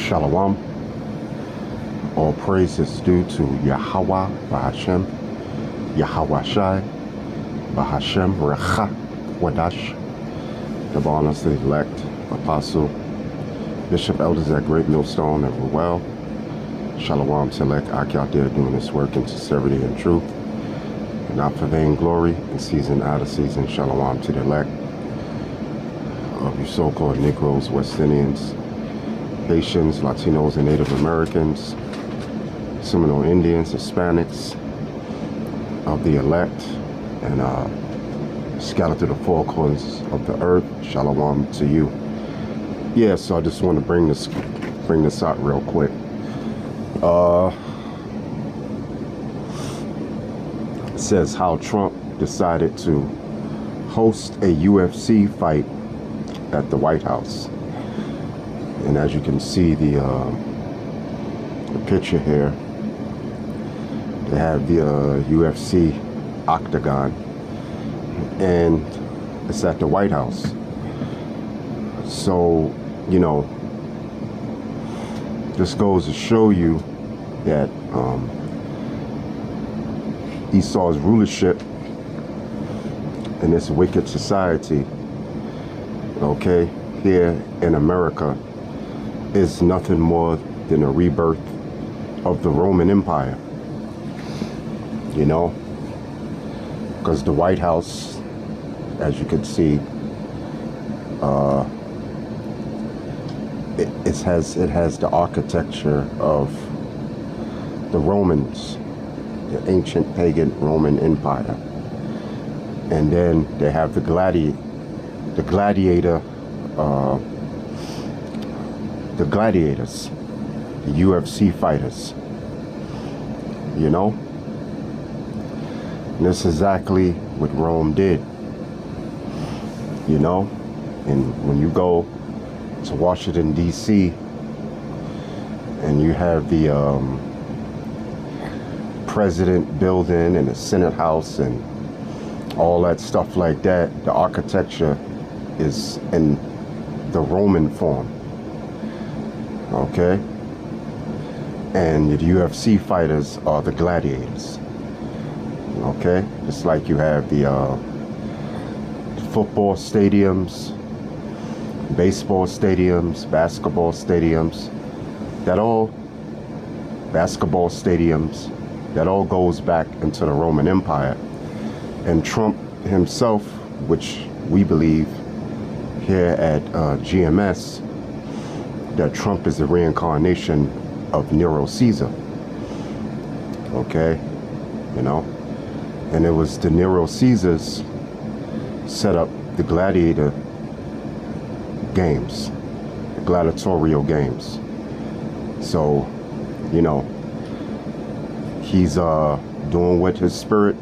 Shalom. All praise is due to Yahweh, Bahashem, Yahweh Shai, Bahashem, Recha, Wadash, the bonus, the elect, apostle, bishop, elders at Great Millstone and Ruel. Shalom to elect Aki out there doing this work in sincerity and truth, and not for vain glory, in season, out of season. Shalom to the elect of you so-called Negroes, West Indians, Haitians, Latinos, and Native Americans, Seminole Indians, Hispanics, of the elect, and scattered to the four corners of the earth. Shalom to you. Yeah, so I just want to bring this out real quick. It says how Trump decided to host a UFC fight at the White House. And as you can see, the picture here, they have the UFC octagon, and it's at the White House. So, you know, this goes to show you that Esau's rulership in this wicked society, okay, here in America, is nothing more than a rebirth of the Roman Empire. You know, because the White House, as you can see, it has the architecture of the Romans, the ancient pagan Roman Empire, and then they have the gladiators, the UFC fighters. You know, and that's exactly what Rome did. You know, and when you go to Washington, D.C., and you have the President building and the Senate House and all that stuff like that, the architecture is in the Roman form. Okay? And the UFC fighters are the gladiators. Okay? Just like you have the football stadiums, baseball stadiums, basketball stadiums, that all goes back into the Roman Empire. And Trump himself, which we believe here at GMS, that Trump is the reincarnation of Nero Caesar. Okay? You know? And it was the Nero Caesars set up the gladiator games, the gladiatorial games. So, you know, he's doing what his spirit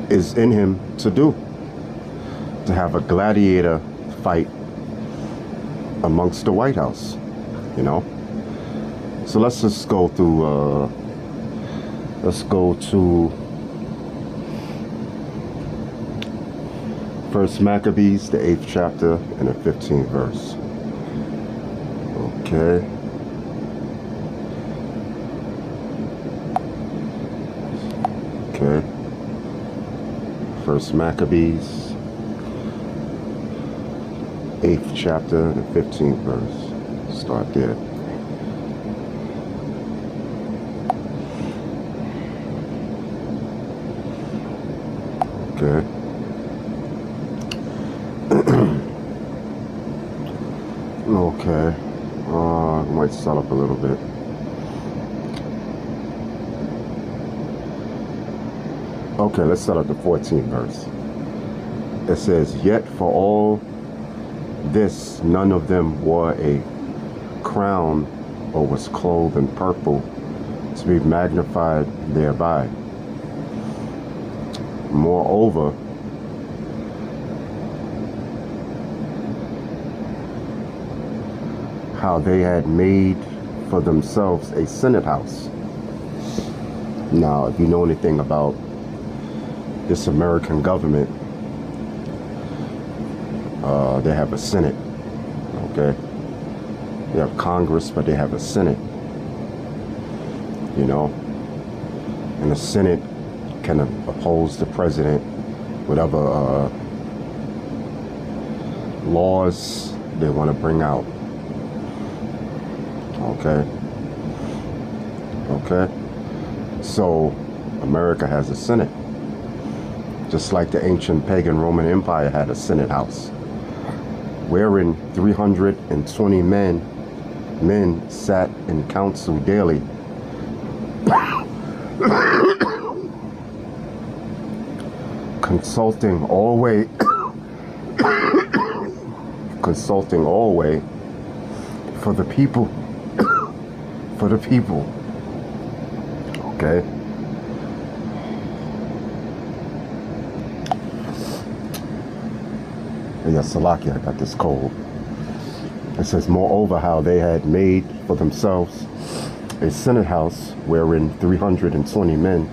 is in him to do, to have a gladiator fight amongst the White House, you know. So let's just go through, let's go to First Maccabees, the 8th chapter and the 15th verse. Okay. Okay. First Maccabees, 8th chapter and the 15th verse. Start there. Okay. Okay, I might set up a little bit. Okay, let's start at the 14th verse. It says, yet for all this, none of them wore a crown or was clothed in purple to be magnified thereby. Moreover, how they had made for themselves a Senate house. Now, if you know anything about this American government, they have a Senate, okay? They have Congress, but they have a Senate. You know, and the Senate can oppose the president, whatever laws they want to bring out. Okay. So America has a Senate, just like the ancient pagan Roman Empire had a Senate house, wherein 320 men sat in council daily, consulting always for the people. Okay. Yeah, Salakia, I got this cold. It says, moreover, how they had made for themselves a Senate house wherein 320 men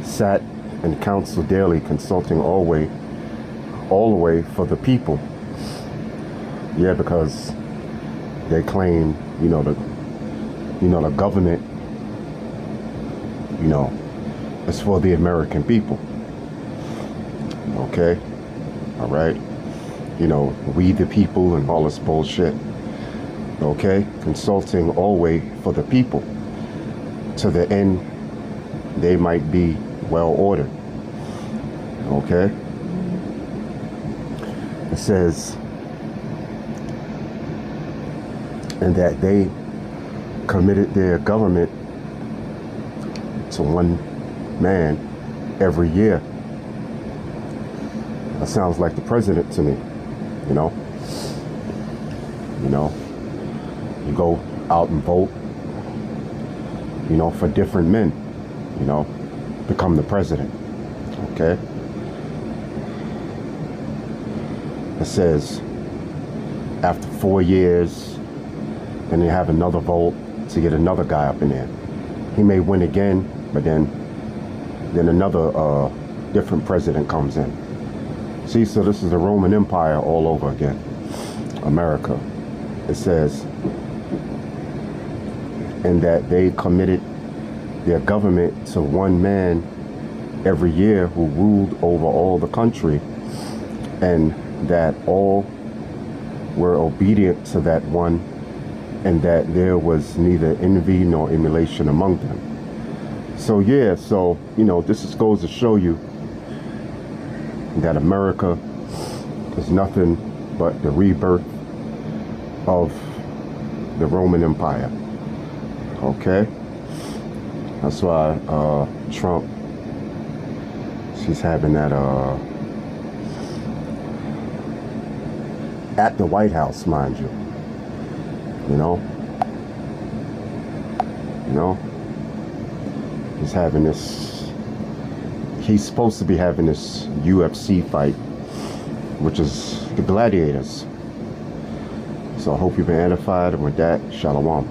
sat in council daily, consulting all the way for the people. Yeah, because they claim, the government, it's for the American people. Okay? All right? We the people and all this bullshit. Okay? Consulting always for the people, to the end they might be well ordered. Okay? It says, and that they committed their government to one man every year. That sounds like the president to me. You go out and vote, for different men, become the president. Okay? It says after 4 years, then you have another vote to get another guy up in there. He may win again, but then another different president comes in. See, so this is the Roman Empire all over again. America. It says, and that they committed their government to one man every year who ruled over all the country, and that all were obedient to that one, and that there was neither envy nor emulation among them. So yeah, this goes to show you that America is nothing but the rebirth of the Roman Empire. Okay? That's why Trump, she's having that at the White House, mind you. He's having this, he's supposed to be having this UFC fight, which is the gladiators. So I hope you've been edified, and with that, shalom.